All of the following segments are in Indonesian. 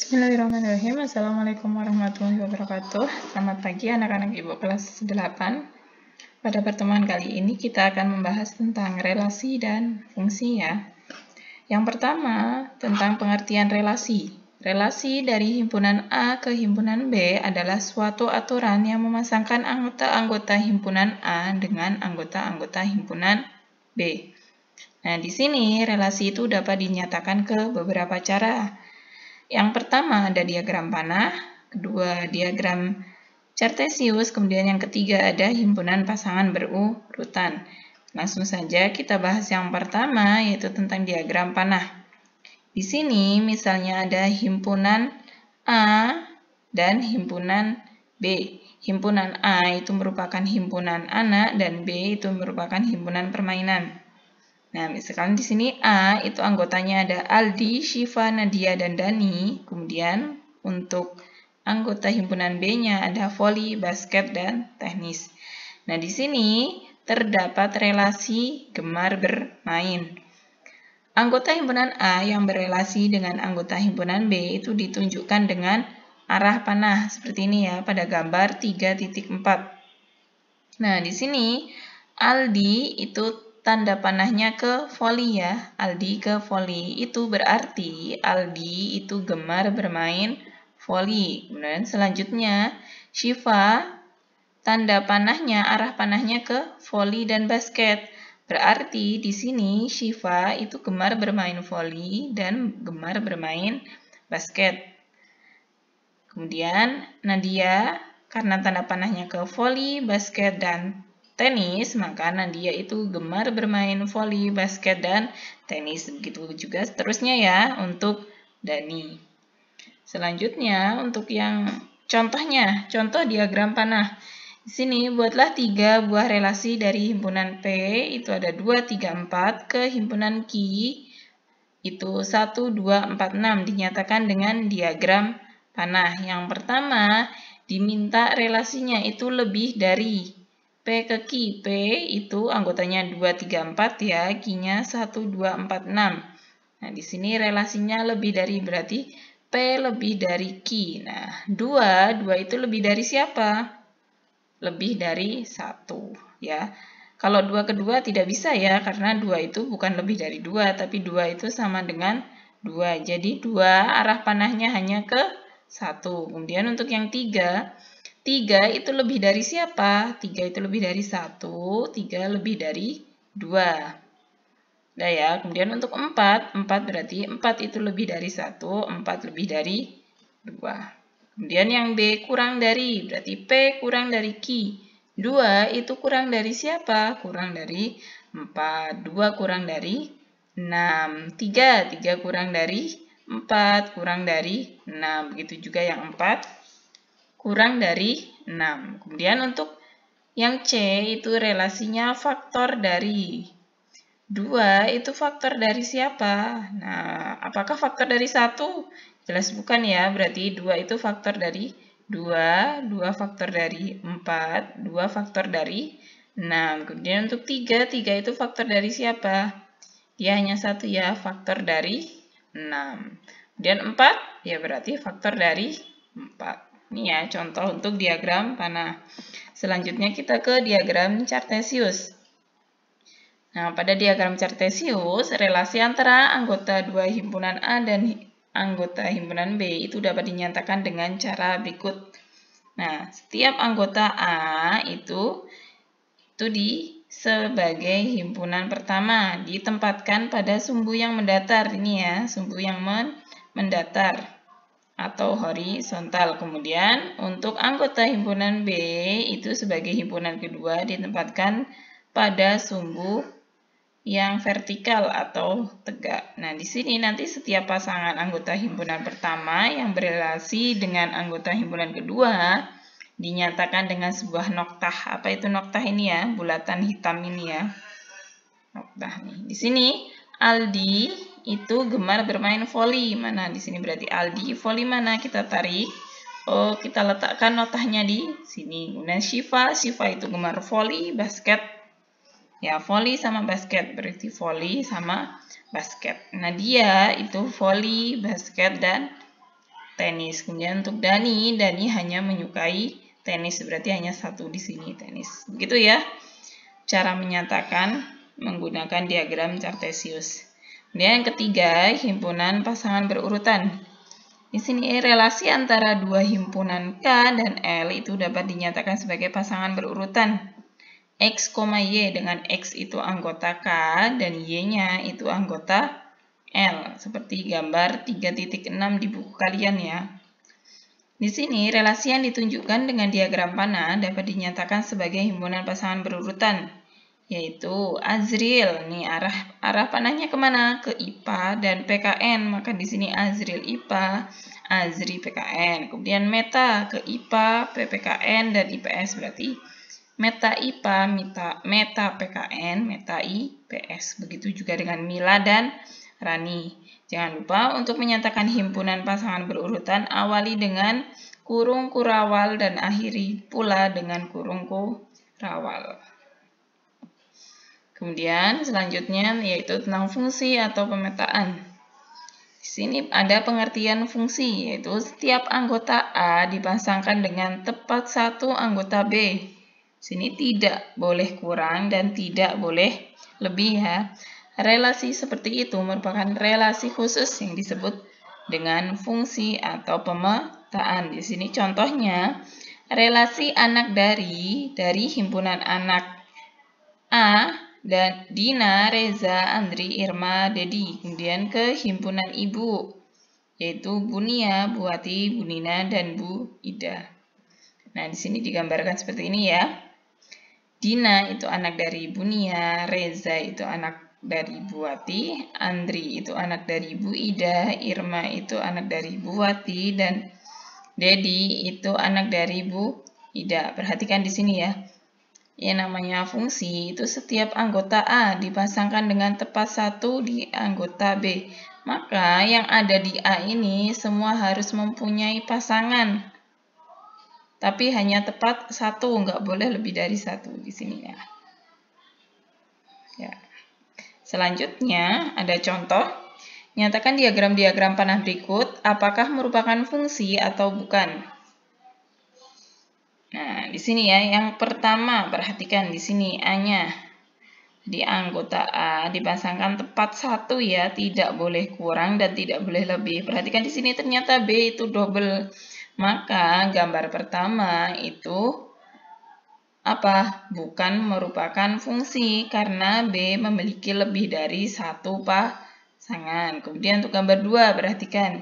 Bismillahirrahmanirrahim. Assalamualaikum warahmatullahi wabarakatuh. Selamat pagi anak-anak ibu kelas 8. Pada pertemuan kali ini kita akan membahas tentang relasi dan fungsi ya. Yang pertama, tentang pengertian relasi. Relasi dari himpunan A ke himpunan B adalah suatu aturan yang memasangkan anggota-anggota himpunan A dengan anggota-anggota himpunan B. Nah, di sini relasi itu dapat dinyatakan ke beberapa cara. Yang pertama ada diagram panah, kedua diagram Cartesius, kemudian yang ketiga ada himpunan pasangan berurutan. Langsung saja kita bahas yang pertama, yaitu tentang diagram panah. Di sini misalnya ada himpunan A dan himpunan B. Himpunan A itu merupakan himpunan anak dan B itu merupakan himpunan permainan. Nah, misalkan di sini A itu anggotanya ada Aldi, Syifa, Nadia, dan Dani. Kemudian untuk anggota himpunan B-nya ada voli, basket, dan tenis. Nah, di sini terdapat relasi gemar bermain. Anggota himpunan A yang berelasi dengan anggota himpunan B itu ditunjukkan dengan arah panah seperti ini ya pada gambar 3.4. Nah, di sini Aldi itu tanda panahnya ke voli ya, Aldi ke voli. Itu berarti Aldi itu gemar bermain voli. Kemudian selanjutnya Syifa tanda panahnya, arah panahnya ke voli dan basket. Berarti di sini Syifa itu gemar bermain voli dan gemar bermain basket. Kemudian Nadia karena tanda panahnya ke voli, basket, dan tenis, maka Nadia itu gemar bermain voli, basket, dan tenis. Begitu juga seterusnya ya untuk Dani. Selanjutnya untuk yang contohnya, contoh diagram panah. Di sini buatlah 3 buah relasi dari himpunan P, itu ada 2, 3, 4, ke himpunan Q, itu 1, 2, 4, 6, dinyatakan dengan diagram panah. Yang pertama, diminta relasinya itu lebih dari P ke Q. P itu anggotanya 2, 3, 4 ya, Q-nya 1, 2, 4, 6. Nah, di sini relasinya lebih dari, berarti P lebih dari Q. Nah, 2 itu lebih dari siapa? Lebih dari 1 ya. Kalau 2 ke 2 tidak bisa ya, karena 2 itu bukan lebih dari 2, tapi 2 itu sama dengan 2. Jadi 2 arah panahnya hanya ke 1. Kemudian untuk yang 3 itu lebih dari siapa? 3 itu lebih dari 1, 3 lebih dari 2. Nah ya, kemudian untuk 4 berarti 4 itu lebih dari 1, 4 lebih dari 2. Kemudian yang B kurang dari, berarti P kurang dari Q. 2 itu kurang dari siapa? Kurang dari 4. 2 kurang dari 6. 3 kurang dari 4, kurang dari 6. Begitu juga yang 4 kurang dari 6. Kemudian untuk yang C itu relasinya faktor dari. 2 itu faktor dari siapa? Nah, apakah faktor dari 1? Jelas bukan ya, berarti 2 itu faktor dari 2, 2 faktor dari 4, 2 faktor dari 6. Kemudian untuk 3 itu faktor dari siapa? Dia hanya 1 ya, faktor dari 6. Kemudian 4, ya berarti faktor dari 4. Ini ya contoh untuk diagram panah. Selanjutnya kita ke diagram Cartesius. Nah, pada diagram Cartesius, relasi antara anggota 2 himpunan A dan anggota himpunan B itu dapat dinyatakan dengan cara berikut. Nah, setiap anggota A itu sebagai himpunan pertama ditempatkan pada sumbu yang mendatar. Ini ya, sumbu yang mendatar atau horizontal. Kemudian untuk anggota himpunan B itu sebagai himpunan kedua ditempatkan pada sumbu yang vertikal atau tegak. Nah, di sini nanti setiap pasangan anggota himpunan pertama yang berelasi dengan anggota himpunan kedua dinyatakan dengan sebuah noktah. Apa itu noktah ini ya? Bulatan hitam ini ya. Noktah nih. Di sini Aldi itu gemar bermain voli. Mana di sini berarti Aldi, voli mana? Kita tarik. Oh, kita letakkan notahnya di sini. Kemudian Syifa itu gemar voli, basket. Ya, voli sama basket, berarti voli sama basket. Nadia itu voli, basket, dan tenis. Kemudian untuk Dani hanya menyukai tenis, berarti hanya satu di sini, tenis. Begitu ya cara menyatakan menggunakan diagram Cartesius. Kemudian yang ketiga, himpunan pasangan berurutan. Di sini relasi antara dua himpunan K dan L itu dapat dinyatakan sebagai pasangan berurutan. X, Y dengan X itu anggota K dan Y-nya itu anggota L. Seperti gambar 3.6 di buku kalian ya. Di sini relasi yang ditunjukkan dengan diagram panah dapat dinyatakan sebagai himpunan pasangan berurutan, yaitu Azril. Nih arah panahnya kemana? Ke IPA dan PKN. Maka di sini Azril IPA, Azri PKN. Kemudian Meta ke IPA, PPKN dan IPS, berarti Meta IPA, Meta PKN, Meta IPS. Begitu juga dengan Mila dan Rani. Jangan lupa untuk menyatakan himpunan pasangan berurutan awali dengan kurung kurawal dan akhiri pula dengan kurung kurawal. Kemudian selanjutnya yaitu tentang fungsi atau pemetaan. Di sini ada pengertian fungsi, yaitu setiap anggota A dipasangkan dengan tepat satu anggota B. Di sini tidak boleh kurang dan tidak boleh lebih ya. Relasi seperti itu merupakan relasi khusus yang disebut dengan fungsi atau pemetaan. Di sini contohnya relasi anak dari himpunan anak A dan Dina, Reza, Andri, Irma, Dedi. Kemudian ke himpunan ibu, yaitu Bunia, Buati, Bunina, dan Bu Ida. Nah, di sini digambarkan seperti ini ya. Dina itu anak dari Bunia, Reza itu anak dari Buati, Andri itu anak dari Bu Ida, Irma itu anak dari Buati, dan Dedi itu anak dari Bu Ida. Perhatikan di sini ya. Yang namanya fungsi itu setiap anggota A dipasangkan dengan tepat satu di anggota B. Maka yang ada di A ini semua harus mempunyai pasangan. Tapi hanya tepat satu, nggak boleh lebih dari satu di sini ya. Selanjutnya ada contoh. Nyatakan diagram-diagram panah berikut apakah merupakan fungsi atau bukan. Nah, di sini ya, yang pertama perhatikan di sini A-nya. Di anggota A dipasangkan tepat satu ya, tidak boleh kurang dan tidak boleh lebih. Perhatikan di sini ternyata B itu double. Maka gambar pertama itu apa? Bukan merupakan fungsi karena B memiliki lebih dari satu pasangan. Kemudian untuk gambar 2 perhatikan.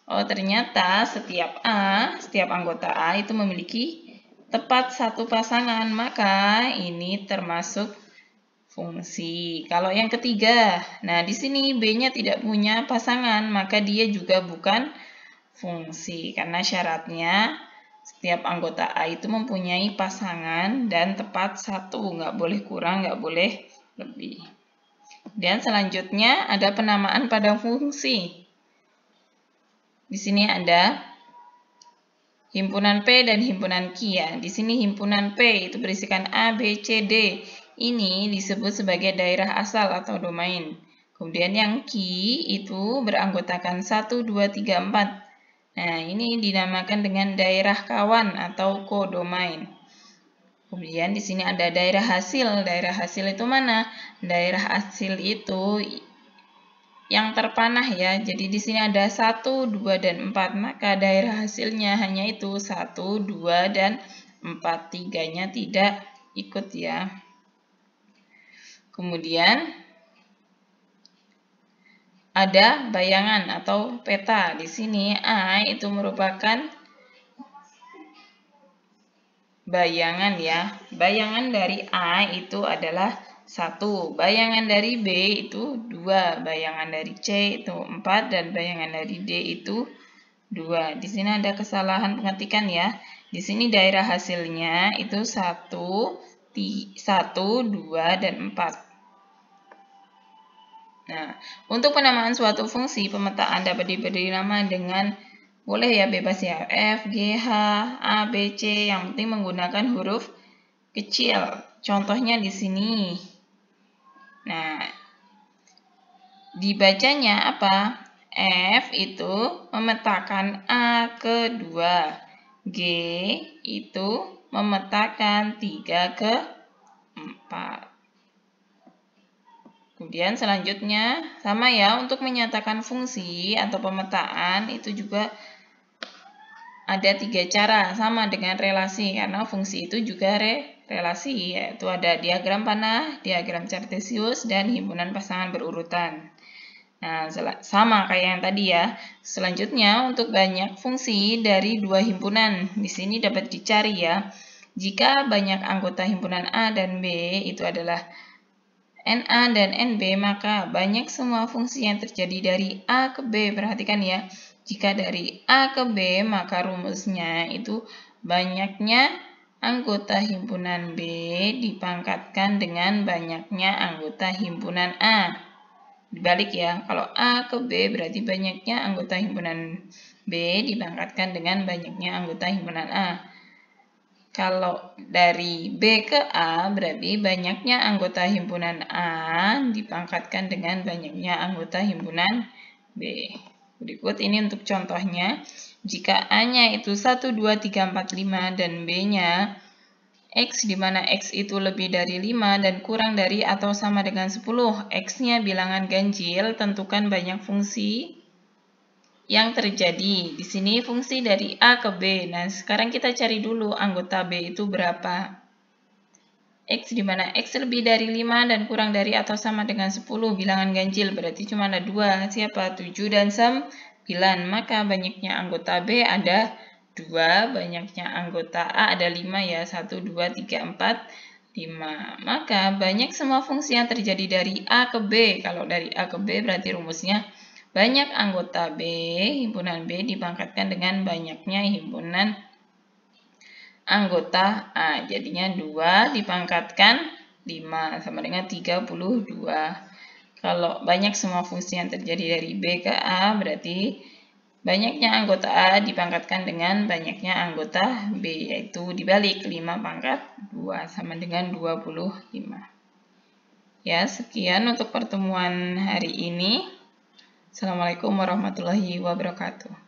Oh, ternyata setiap anggota A itu memiliki tepat satu pasangan, maka ini termasuk fungsi. Kalau yang ketiga, nah di sini B-nya tidak punya pasangan, maka dia juga bukan fungsi karena syaratnya setiap anggota A itu mempunyai pasangan dan tepat satu, nggak boleh kurang, nggak boleh lebih. Dan selanjutnya ada penamaan pada fungsi. Di sini ada himpunan P dan himpunan Q ya. Di sini himpunan P itu berisikan A, B, C, D. Ini disebut sebagai daerah asal atau domain. Kemudian yang Q itu beranggotakan 1, 2, 3, 4. Nah, ini dinamakan dengan daerah kawan atau kodomain. Kemudian di sini ada daerah hasil. Daerah hasil itu mana? Daerah hasil itu yang terpanah ya. Jadi di sini ada 1, 2, dan 4. Maka daerah hasilnya hanya itu 1, 2, dan 4. 3-nya tidak ikut ya. Kemudian ada bayangan atau peta. Di sini A itu merupakan bayangan ya. Bayangan dari A itu adalah 1. Bayangan dari B itu 2. Bayangan dari C itu 4. Dan bayangan dari D itu 2. Di sini ada kesalahan pengetikan ya. Di sini daerah hasilnya itu 1, 2, dan 4. Nah, untuk penamaan suatu fungsi, pemetaan dapat diberi nama dengan, boleh ya bebas ya, F, G, H, A, B, C, yang penting menggunakan huruf kecil. Contohnya di sini. Nah, dibacanya apa? F itu memetakan A ke 2. G itu memetakan 3 ke 4. Kemudian selanjutnya sama ya, untuk menyatakan fungsi atau pemetaan itu juga ada 3 cara, sama dengan relasi karena fungsi itu juga relasi, yaitu ada diagram panah, diagram Cartesius, dan himpunan pasangan berurutan. Nah, sama kayak yang tadi ya. Selanjutnya untuk banyak fungsi dari 2 himpunan, di sini dapat dicari ya. Jika banyak anggota himpunan A dan B itu adalah NA dan NB, maka banyak semua fungsi yang terjadi dari A ke B. Perhatikan ya, jika dari A ke B, maka rumusnya itu banyaknya anggota himpunan B dipangkatkan dengan banyaknya anggota himpunan A. Dibalik ya, kalau A ke B berarti banyaknya anggota himpunan B dipangkatkan dengan banyaknya anggota himpunan A. Kalau dari B ke A, berarti banyaknya anggota himpunan A dipangkatkan dengan banyaknya anggota himpunan B. Berikut ini untuk contohnya. Jika A-nya itu 1, 2, 3, 4, 5 dan B-nya X, di mana X itu lebih dari 5 dan kurang dari atau sama dengan 10. X-nya bilangan ganjil, tentukan banyak fungsi yang terjadi. Di sini fungsi dari A ke B. Nah, sekarang kita cari dulu anggota B itu berapa. X di mana X lebih dari 5 dan kurang dari atau sama dengan 10. Bilangan ganjil berarti cuma ada 2. Siapa? 7 dan 9. Maka banyaknya anggota B ada 2. Banyaknya anggota A ada 5 ya. 1, 2, 3, 4, 5. Maka banyak semua fungsi yang terjadi dari A ke B. Kalau dari A ke B berarti rumusnya banyak anggota B, himpunan B dipangkatkan dengan banyaknya himpunan anggota A. Jadinya 2 dipangkatkan 5 sama dengan 32. Kalau banyak semua fungsi yang terjadi dari B ke A, berarti banyaknya anggota A dipangkatkan dengan banyaknya anggota B, yaitu dibalik 5 pangkat 2 sama dengan 25. Ya, sekian untuk pertemuan hari ini. Assalamualaikum warahmatullahi wabarakatuh.